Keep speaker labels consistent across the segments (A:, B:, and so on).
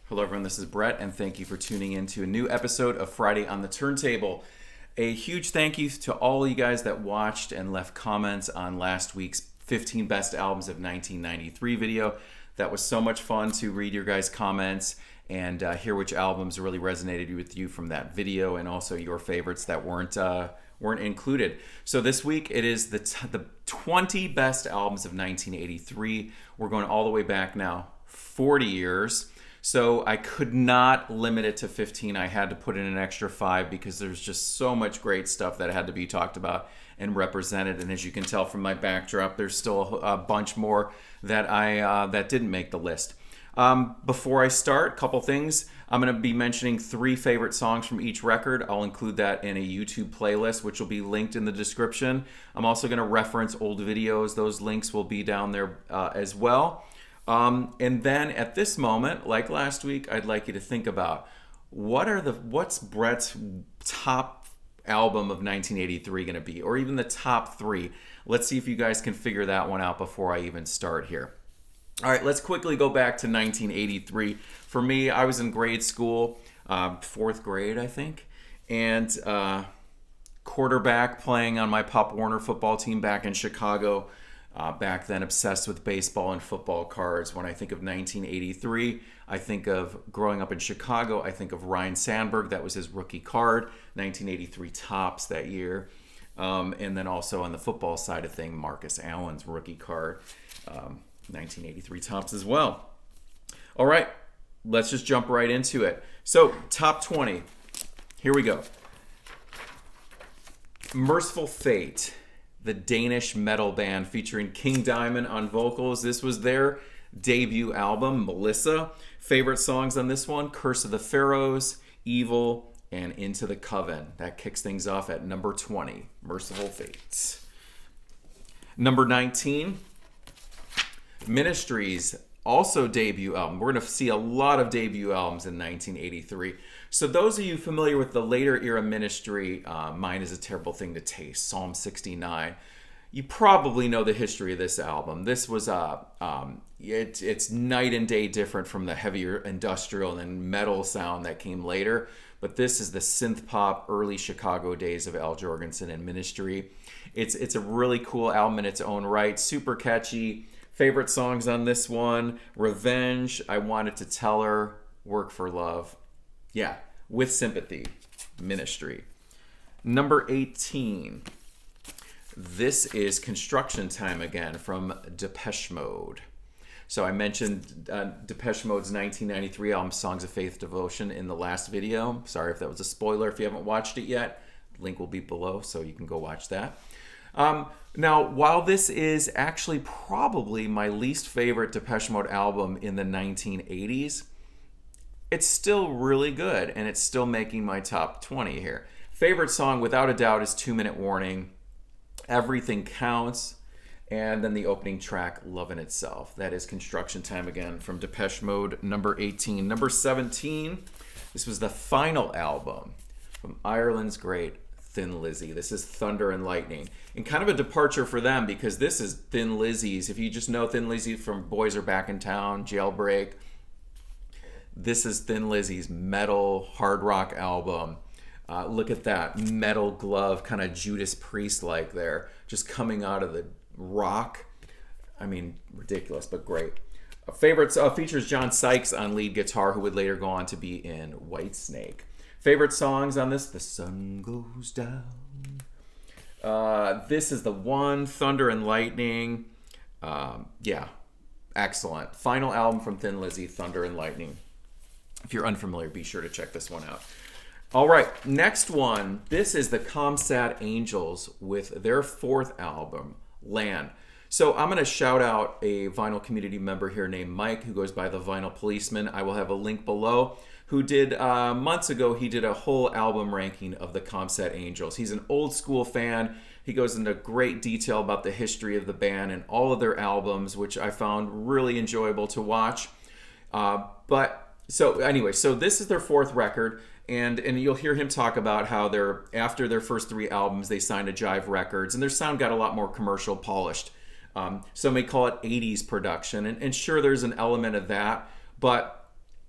A: Hello, everyone. This is Brett, and thank you for tuning in to a new episode of Friday on the Turntable. A huge thank you to all you guys that watched and left comments on last week's 15 Best Albums of 1993 video. That was so much fun to read your guys' comments and hear which albums really resonated with you from that video, and also your favorites that weren't included. So this week it is the 20 best albums of 1983. We're going all the way back now, 40 years. So I could not limit it to 15. I had to put in an extra 5 because there's just so much great stuff that had to be talked about and represented. And as you can tell from my backdrop, there's still a bunch more that that didn't make the list. Before I start, a couple things. I'm going to be mentioning 3 favorite songs from each record. I'll include that in a YouTube playlist, which will be linked in the description. I'm also going to reference old videos. Those links will be down there as well. And then at this moment, like last week, I'd like you to think about what's Brett's top album of 1983 going to be, or even the top 3. Let's see if you guys can figure that one out before I even start here. All right, let's quickly go back to 1983. For me, I was in grade school, 4th grade, I think, and quarterback playing on my Pop Warner football team back in Chicago. Back then, obsessed with baseball and football cards. When I think of 1983, I think of growing up in Chicago. I think of Ryne Sandberg. That was his rookie card, 1983 Topps that year. And then also on the football side of things, Marcus Allen's rookie card, 1983 Topps as well. All right, let's just jump right into it. So, top 20. Here we go. Merciful Fate, the Danish metal band featuring King Diamond on vocals. This was their debut album, Melissa. Favorite songs on this one: Curse of the Pharaohs, Evil, and Into the Coven. That kicks things off at number 20, Merciful Fate. Number 19, Ministry's also debut album. We're going to see a lot of debut albums in 1983. So those of you familiar with the later era Ministry, Mine is a Terrible Thing to Taste, Psalm 69, you probably know the history of this album. This was it's night and day different from the heavier industrial and metal sound that came later. But this is the synth pop early Chicago days of Al Jourgensen and Ministry. It's a really cool album in its own right, super catchy. Favorite songs on this one: Revenge, I Wanted to Tell Her, Work for Love. Yeah, With Sympathy, Ministry. Number 18. This is Construction Time again from Depeche Mode. So I mentioned Depeche Mode's 1993 album Songs of Faith Devotion in the last video. Sorry if that was a spoiler if you haven't watched it yet. Link will be below so you can go watch that. Now, while this is actually probably my least favorite Depeche Mode album in the 1980s, it's still really good, and it's still making my top 20 here. Favorite song, without a doubt, is 2 Minute Warning, Everything Counts, and then the opening track, Love in Itself. That is Construction Time again from Depeche Mode, number 18. Number 17, this was the final album from Ireland's great Thin Lizzy. This is Thunder and Lightning. And kind of a departure for them because this is Thin Lizzy's. If you just know Thin Lizzy from Boys Are Back in Town, Jailbreak, this is Thin Lizzy's metal hard rock album. Look at that metal glove, kind of Judas Priest-like there, just coming out of the rock. I mean, ridiculous, but great. Favorites features John Sykes on lead guitar, who would later go on to be in Whitesnake. Favorite songs on this: The Sun Goes Down. This is the one, Thunder and Lightning. Yeah, excellent. Final album from Thin Lizzy, Thunder and Lightning. If you're unfamiliar, be sure to check this one out. All right, next one. This is the Comsat Angels with their 4th album, Land. So I'm going to shout out a vinyl community member here named Mike, who goes by the Vinyl Policeman. I will have a link below, who did, months ago, he did a whole album ranking of the Comsat Angels. He's an old school fan. He goes into great detail about the history of the band and all of their albums, which I found really enjoyable to watch. So this is their 4th record, and you'll hear him talk about how after their first 3 albums, they signed to Jive Records, and their sound got a lot more commercial polished. Some may call it 80s production, and sure, there's an element of that, but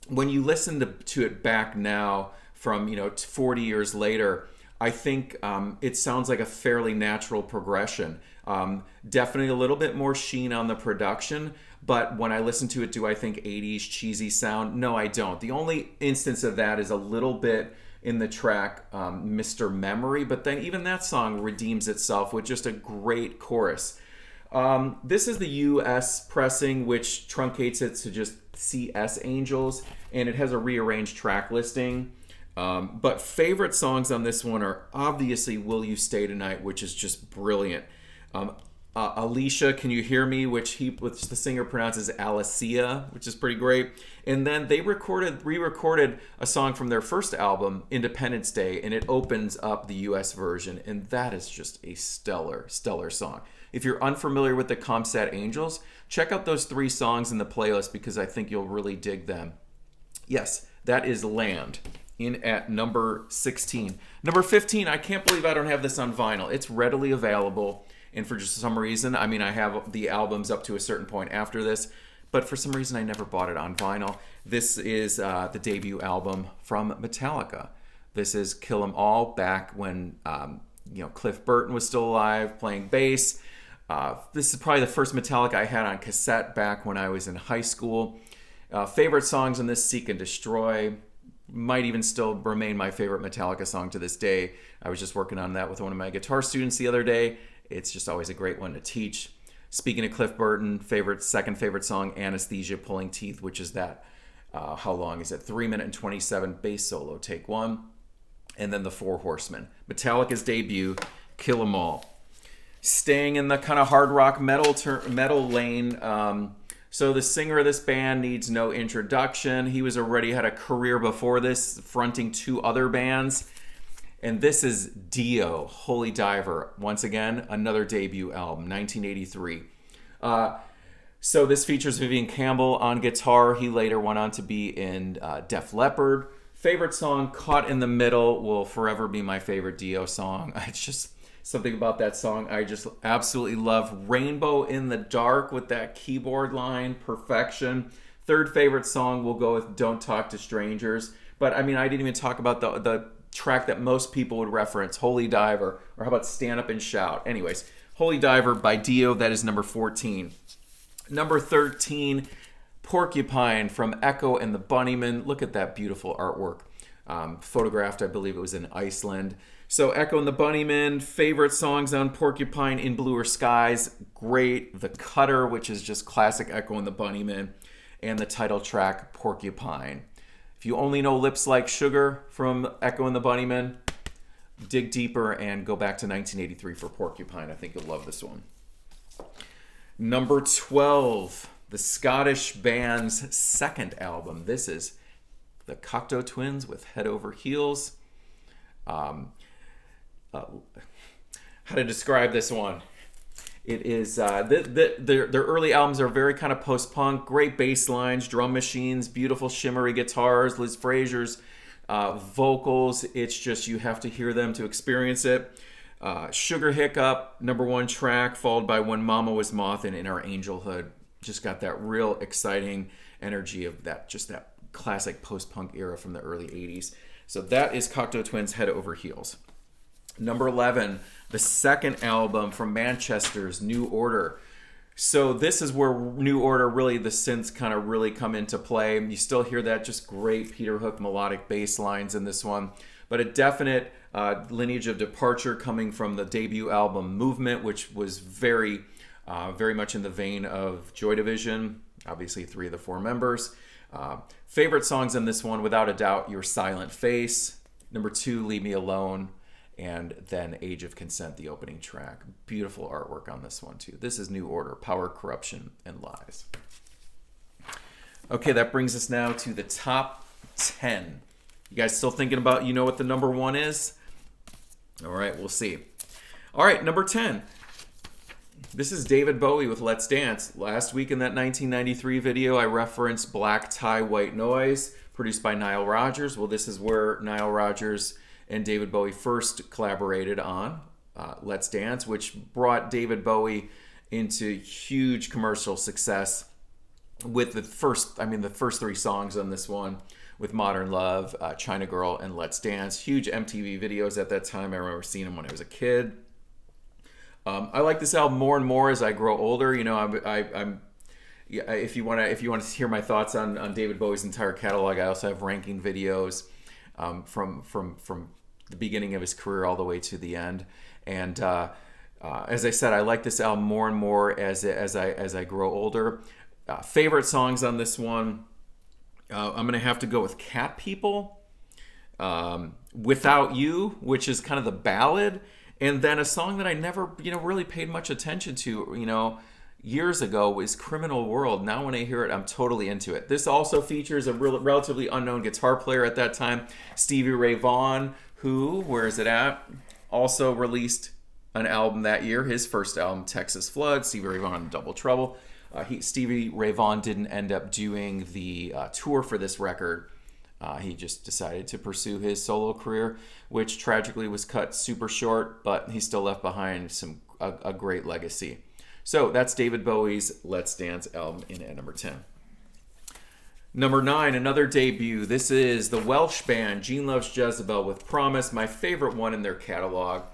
A: when you listen to it back now from 40 years later, I think it sounds like a fairly natural progression. Definitely a little bit more sheen on the production, but when I listen to it, do I think 80s cheesy sound? No, I don't. The only instance of that is a little bit in the track Mr. Memory, but then even that song redeems itself with just a great chorus. This is the US pressing, which truncates it to just CS Angels, and it has a rearranged track listing. But favorite songs on this one are obviously Will You Stay Tonight, which is just brilliant. Alicia, Can You Hear Me, which the singer pronounces Alicia, which is pretty great. And then they re-recorded a song from their first album, Independence Day, and it opens up the US version, and that is just a stellar song. If you're unfamiliar with the Comsat Angels, check out those 3 songs in the playlist because I think you'll really dig them. Yes, that is Land, in at number 16. Number 15, I can't believe I don't have this on vinyl. It's readily available, and for just some reason, I have the albums up to a certain point after this, but for some reason I never bought it on vinyl. This is the debut album from Metallica. This is Kill 'Em All, back when Cliff Burton was still alive, playing bass. This is probably the first Metallica I had on cassette back when I was in high school. Favorite songs on this, Seek and Destroy. Might even still remain my favorite Metallica song to this day. I was just working on that with one of my guitar students the other day. It's just always a great one to teach. Speaking of Cliff Burton, second favorite song, Anesthesia, Pulling Teeth, which is that, how long is it? 3 minute and 27 bass solo, take 1. And then the Four Horsemen. Metallica's debut, Kill 'Em All. Staying in the kind of hard rock metal lane, so the singer of this band needs no introduction. He was already had a career before this, fronting 2 other bands. And this is Dio, Holy Diver. Once again, another debut album, 1983. So this features Vivian Campbell on guitar. He later went on to be in Def Leppard. Favorite song, Caught in the Middle, will forever be my favorite Dio song. It's just something about that song I just absolutely love. Rainbow in the Dark with that keyboard line, perfection. Third favorite song, we'll go with Don't Talk to Strangers. But I didn't even talk about the track that most people would reference, Holy Diver, or how about Stand Up and Shout? Anyways, Holy Diver by Dio, that is number 14. Number 13, Porcupine from Echo and the Bunnymen. Look at that beautiful artwork. Photographed, I believe it was in Iceland. So Echo and the Bunnymen, favorite songs on Porcupine, In Bluer Skies, great. The Cutter, which is just classic Echo and the Bunnymen, and the title track, Porcupine. If you only know Lips Like Sugar from Echo and the Bunnymen, dig deeper and go back to 1983 for Porcupine. I think you'll love this one. Number 12, the Scottish band's second album. This is the Cocteau Twins with Head Over Heels. How to describe this one? It is their early albums are very kind of post-punk, great bass lines, drum machines, beautiful shimmery guitars, Liz Fraser's vocals. It's just you have to hear them to experience it. Sugar Hiccup, number 1 track, followed by When Mama Was Moth and In Our Angelhood. Just got that real exciting energy of that classic post-punk era from the early 80s. So that is Cocteau Twins' Head Over Heels. Number 11, the second album from Manchester's New Order. So this is where New Order, really the synths kind of really come into play. You still hear that just great Peter Hook melodic bass lines in this one, but a definite lineage of departure coming from the debut album Movement, which was very much in the vein of Joy Division, obviously 3 of the 4 members. Favorite songs in this one, without a doubt, Your Silent Face. Number 2, Leave Me Alone. And then Age of Consent, the opening track. Beautiful artwork on this one, too. This is New Order, Power, Corruption, and Lies. Okay, that brings us now to the top 10. You guys still thinking about, what the number 1 is? All right, we'll see. All right, number 10. This is David Bowie with Let's Dance. Last week in that 1993 video, I referenced Black Tie, White Noise, produced by Nile Rodgers. Well, this is where Nile Rodgers and David Bowie first collaborated on Let's Dance, which brought David Bowie into huge commercial success. with the first three songs on this one, with Modern Love, China Girl, and Let's Dance. Huge MTV videos at that time. I remember seeing them when I was a kid. I like this album more and more as I grow older. You know, I'm yeah, if you want to hear my thoughts on David Bowie's entire catalog, I also have ranking videos from the beginning of his career all the way to the end. And as I said, I like this album more and more as I grow older. Favorite songs on this one, I'm gonna have to go with Cat People, Without You, which is kind of the ballad, and then a song that I never really paid much attention to years ago was Criminal World. Now when I hear it, I'm totally into it. This also features a relatively unknown guitar player at that time, Stevie Ray Vaughan, who, where is it at, also released an album that year, his first album, Texas Flood. Stevie Ray Vaughan, Double Trouble. Stevie Ray Vaughan didn't end up doing the tour for this record. He just decided to pursue his solo career, which tragically was cut super short, but he still left behind a great legacy. So that's David Bowie's Let's Dance album in at number 10. Number 9, another debut. This is the Welsh band Gene Loves Jezebel with Promise, my favorite one in their catalog.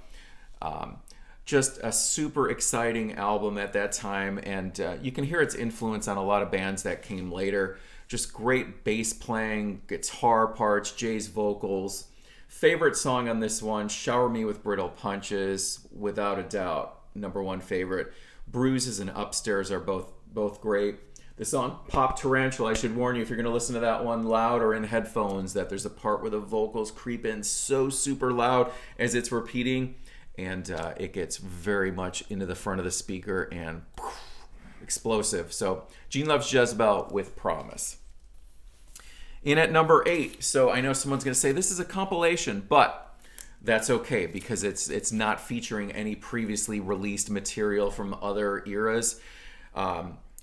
A: Just a super exciting album at that time, and you can hear its influence on a lot of bands that came later. Just great bass playing, guitar parts, Jay's vocals. Favorite song on this one, Shower Me with Brittle Punches, without a doubt, number one favorite. Bruises and Upstairs are both great. The song Pop Tarantula, I should warn you if you're going to listen to that one loud or in headphones, that there's a part where the vocals creep in so super loud as it's repeating, and it gets very much into the front of the speaker and explosive. So Gene Loves Jezebel with Promise. In at number 8, so I know someone's going to say this is a compilation, but that's okay because it's not featuring any previously released material from other eras.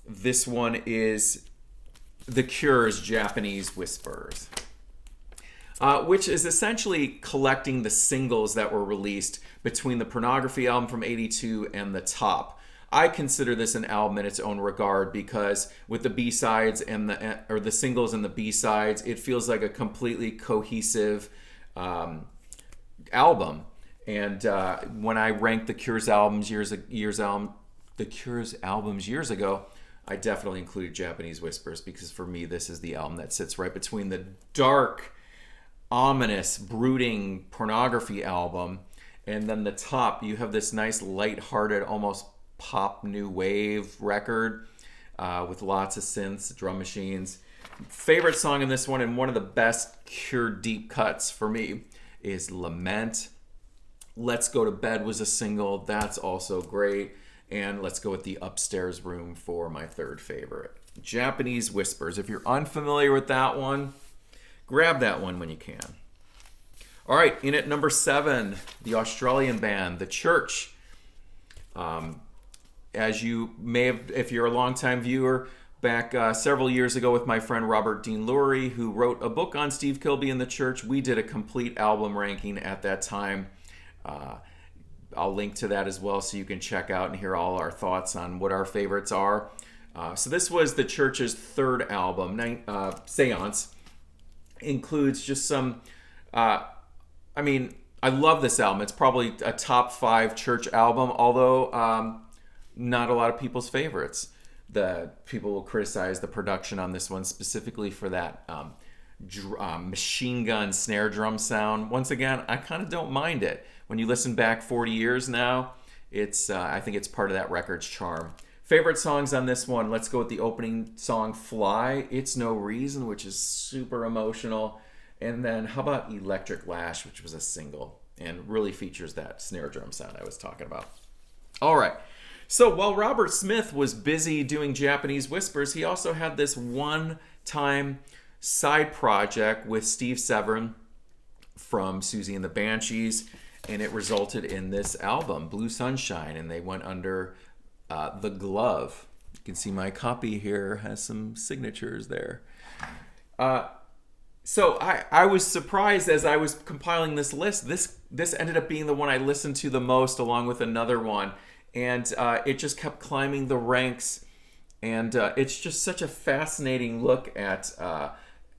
A: This one is The Cure's Japanese Whispers, which is essentially collecting the singles that were released between the Pornography album from '82 and The Top. I consider this an album in its own regard because with the B-sides and the singles and the B-sides, it feels like a completely cohesive album. And when I ranked The Cure's albums years ago, I definitely included Japanese Whispers because for me, this is the album that sits right between the dark, ominous, brooding Pornography album and then The Top. You have this nice, lighthearted, almost pop new wave record with lots of synths, drum machines. Favorite song in this one, and one of the best Cure deep cuts for me, is Lament. Let's Go to Bed was a single. That's also great. And let's go with The Upstairs Room for my third favorite. Japanese Whispers. If you're unfamiliar with that one, grab that one when you can. All right, in at number 7, the Australian band, The Church. As you may have, if you're a longtime viewer, back several years ago with my friend Robert Dean Lurie, who wrote a book on Steve Kilbey and The Church, we did a complete album ranking at that time. I'll link to that as well so you can check out and hear all our thoughts on what our favorites are. So this was The Church's third album, Seance. Includes just some, I love this album. It's probably a top 5 Church album, although not a lot of people's favorites. The people will criticize the production on this one specifically for that machine gun snare drum sound. Once again, I kind of don't mind it. When you listen back 40 years now, I think it's part of that record's charm. Favorite songs on this one, let's go with the opening song, Fly, It's No Reason, which is super emotional. And then how about Electric Lash, which was a single and really features that snare drum sound I was talking about. All right. So while Robert Smith was busy doing Japanese Whispers, he also had this one-time side project with Steve Severin from Susie and the Banshees, and it resulted in this album, Blue Sunshine, and they went under The Glove. You can see my copy here has some signatures there. So I was surprised as I was compiling this list. This ended up being the one I listened to the most, along with another one. And it just kept climbing the ranks And it's just such a fascinating look at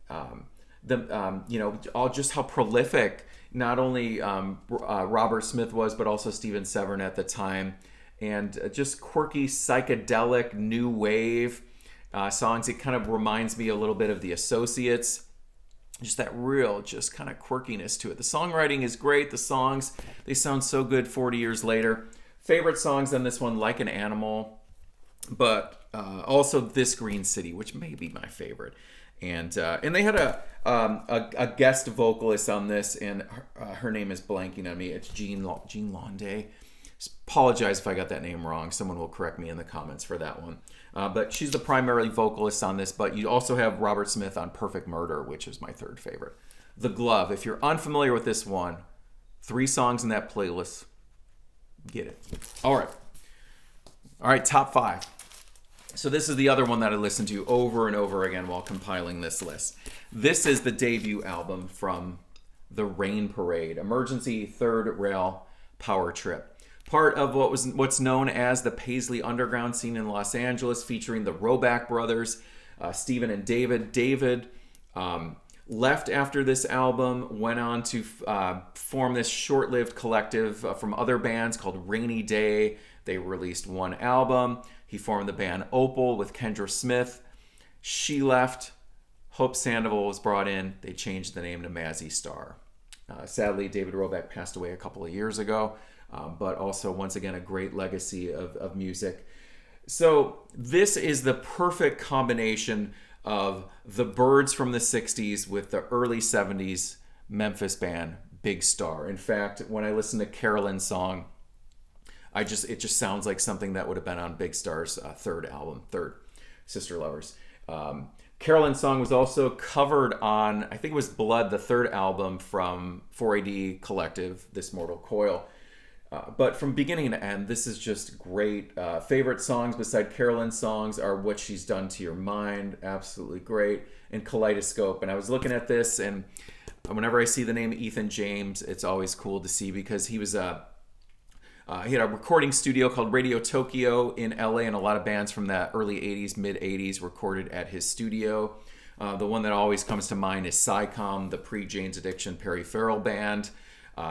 A: all just how prolific not only Robert Smith was, but also Stephen Severn at the time, and just quirky psychedelic new wave songs. It kind of reminds me a little bit of the Associates. Just that real, just kind of quirkiness to it. The songwriting is great. The songs, they sound so good 40 years later. Favorite songs on this one, Like an Animal, but also This Green City, which may be my favorite. And they had a guest vocalist on this, and her name is blanking on me. It's Jeanette Landray. Apologize if I got that name wrong. Someone will correct me in the comments for that one. But she's the primary vocalist on this. But you also have Robert Smith on Perfect Murder, which is my third favorite. The Glove. If you're unfamiliar with this one, 3 songs in that playlist. Get it. All right, top 5. So this is the other one that I listened to over and over again while compiling this list. This is the debut album from the Rain Parade, Emergency Third Rail Power Trip. Part of what's known as the Paisley Underground scene in Los Angeles, featuring the Roback brothers, Stephen and David. David left after this album, went on to form this short-lived collective from other bands called Rainy Day. They released one album. He formed the band Opal with Kendra Smith. She left. Hope Sandoval was brought in. They changed the name to Mazzy Star. Sadly, David Roback passed away a couple of years ago, but also, once again, a great legacy of music. So this is the perfect combination of the Byrds from the 60s with the early 70s Memphis band Big Star. In fact, when I listen to Carolyn's song, it just sounds like something that would have been on Big Star's third album, Sister Lovers. Carolyn's song was also covered on, I think it was Blood, the third album from 4AD Collective, This Mortal Coil. But from beginning to end, this is just great. Favorite songs beside Carolyn's songs are What She's Done to Your Mind, absolutely great, and Kaleidoscope. And I was looking at this, and whenever I see the name Ethan James, it's always cool to see, because he was he had a recording studio called Radio Tokyo in LA, and a lot of bands from that early 80s, mid 80s recorded at his studio. The one that always comes to mind is Psycom, the pre-Jane's Addiction Perry Farrell band.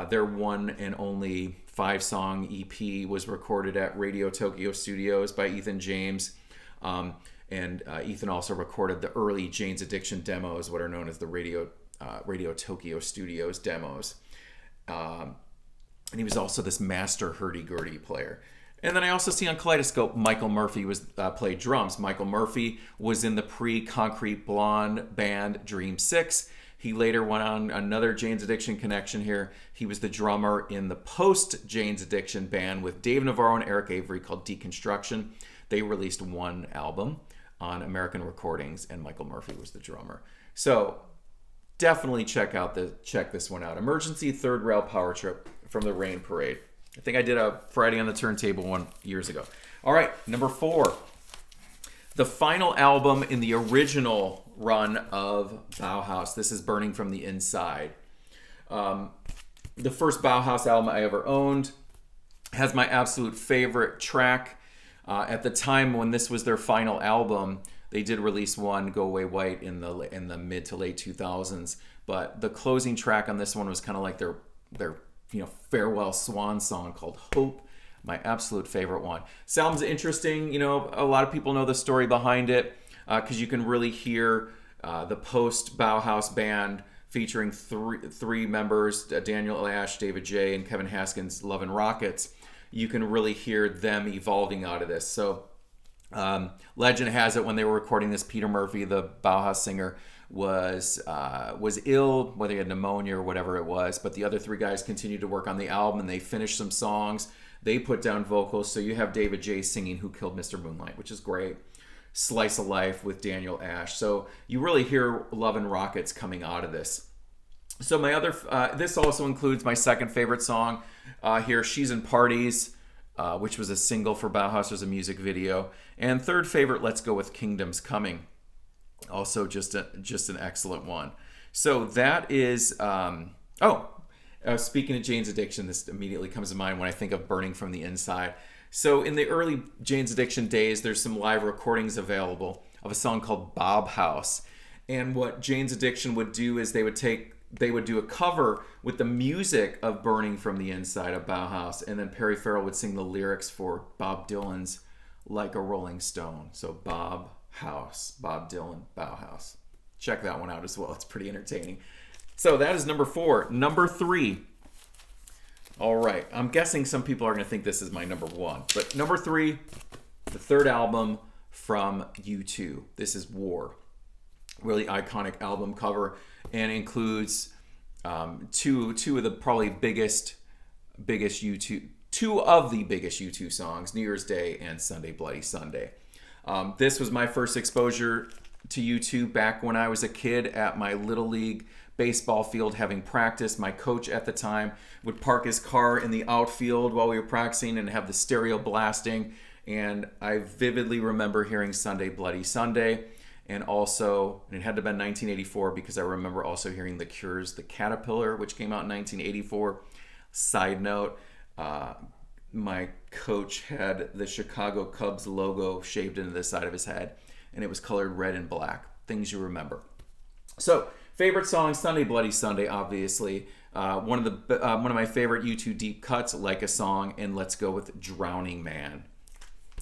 A: Their one and only 5-song EP was recorded at Radio Tokyo Studios by Ethan James. And Ethan also recorded the early Jane's Addiction demos, what are known as the Radio Tokyo Studios demos. And he was also this master hurdy-gurdy player. And then I also see on Kaleidoscope, Michael Murphy played drums. Michael Murphy was in the pre-Concrete Blonde band Dream 6. He later went on another Jane's Addiction connection here. He was the drummer in the post-Jane's Addiction band with Dave Navarro and Eric Avery called Deconstruction. They released one album on American Recordings, and Michael Murphy was the drummer. So definitely check this one out. Emergency Third Rail Power Trip from the Rain Parade. I think I did a Friday on the Turntable one years ago. All right, number 4. The final album in the original run of Bauhaus. This is Burning from the Inside. The first Bauhaus album I ever owned. Has my absolute favorite track. At the time when this was their final album, they did release one, Go Away White, in the mid to late 2000s. But the closing track on this one was kind of like their farewell swan song called Hope. My absolute favorite one. This album's interesting. A lot of people know the story behind it because you can really hear the post-Bauhaus band featuring three members, Daniel Ash, David J., and Kevin Haskins' Love and Rockets. You can really hear them evolving out of this. So legend has it when they were recording this, Peter Murphy, the Bauhaus singer, was ill, whether he had pneumonia or whatever it was, but the other 3 guys continued to work on the album, and they finished some songs. They put down vocals, so you have David J. singing Who Killed Mr. Moonlight, which is great. Slice of Life with Daniel Ash. So you really hear Love and Rockets coming out of this. So my other, this also includes my second favorite song here, She's in Parties, which was a single for Bauhaus. There's a music video. And third favorite, Let's Go with Kingdom's Coming. Also just an excellent one. So that is, speaking of Jane's Addiction, this immediately comes to mind when I think of Burning from the Inside. So in the early Jane's Addiction days, there's some live recordings available of a song called Bob House. And what Jane's Addiction would do is they would do a cover with the music of Burning from the Inside of Bauhaus, and then Perry Farrell would sing the lyrics for Bob Dylan's Like a Rolling Stone. So Bob Dylan, Bauhaus. Check that one out as well. It's pretty entertaining. So that is number 4. Number 3. All right. I'm guessing some people are going to think this is my number 1. But number 3, the third album from U2. This is War. Really iconic album cover, and includes two of the probably biggest U2, two of the biggest U2 songs, New Year's Day and Sunday Bloody Sunday. This was my first exposure to U2 back when I was a kid at my Little League baseball field having practice. My coach at the time would park his car in the outfield while we were practicing and have the stereo blasting, and I vividly remember hearing Sunday Bloody Sunday. And also, and it had to have been 1984 because I remember also hearing The Cure's The Caterpillar, which came out in 1984. Side note, my coach had the Chicago Cubs logo shaved into the side of his head, and it was colored red and black. Things you remember. So, favorite song, Sunday Bloody Sunday, obviously. One of my favorite U2 deep cuts, Like a Song, and let's go with Drowning Man.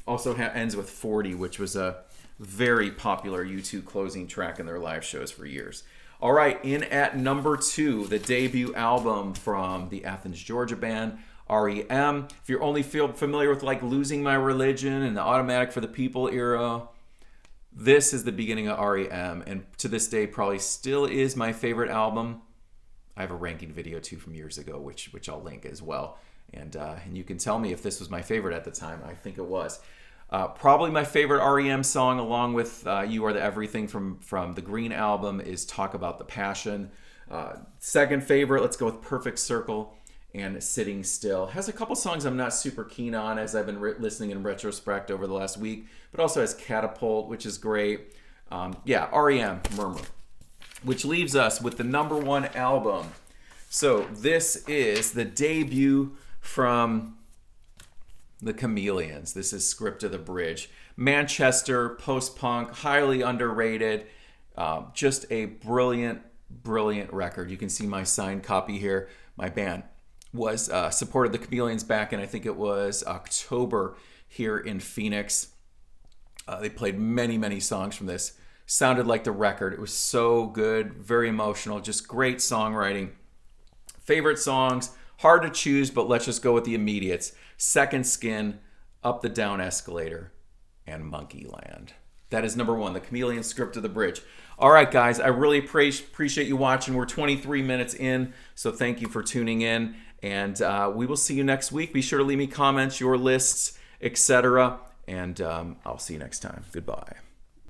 A: Also ends with 40, which was a very popular U2 closing track in their live shows for years. All right, in at number 2, the debut album from the Athens, Georgia band, REM. If you're only familiar with like Losing My Religion and the Automatic for the People era, this is the beginning of REM, and to this day probably still is my favorite album. I have a ranking video too from years ago, which I'll link as well. And you can tell me if this was my favorite at the time. I think it was. Probably my favorite REM song, along with You Are the Everything from the Green album, is Talk About the Passion. Second favorite, let's go with Perfect Circle and Sitting Still. Has a couple songs I'm not super keen on as I've been listening in retrospect over the last week, but also has Catapult, which is great. REM, Murmur. Which leaves us with the number 1 album. So this is the debut from the Chameleons. This is Script of the Bridge. Manchester, post-punk, highly underrated. Just a brilliant record. You can see my signed copy here. My band was supported the Chameleons back in, I think it was October here in Phoenix. They played many songs from this. Sounded like the record. It was so good, very emotional, just great songwriting. Favorite songs, hard to choose, but let's just go with the immediates. Second Skin, Up the Down Escalator, and Monkeyland. That is number 1, the Chameleon, Script of the Bridge. All right, guys, I really appreciate you watching. We're 23 minutes in, so thank you for tuning in, and we will see you next week. Be sure to leave me comments, your lists, etc., and I'll see you next time. Goodbye.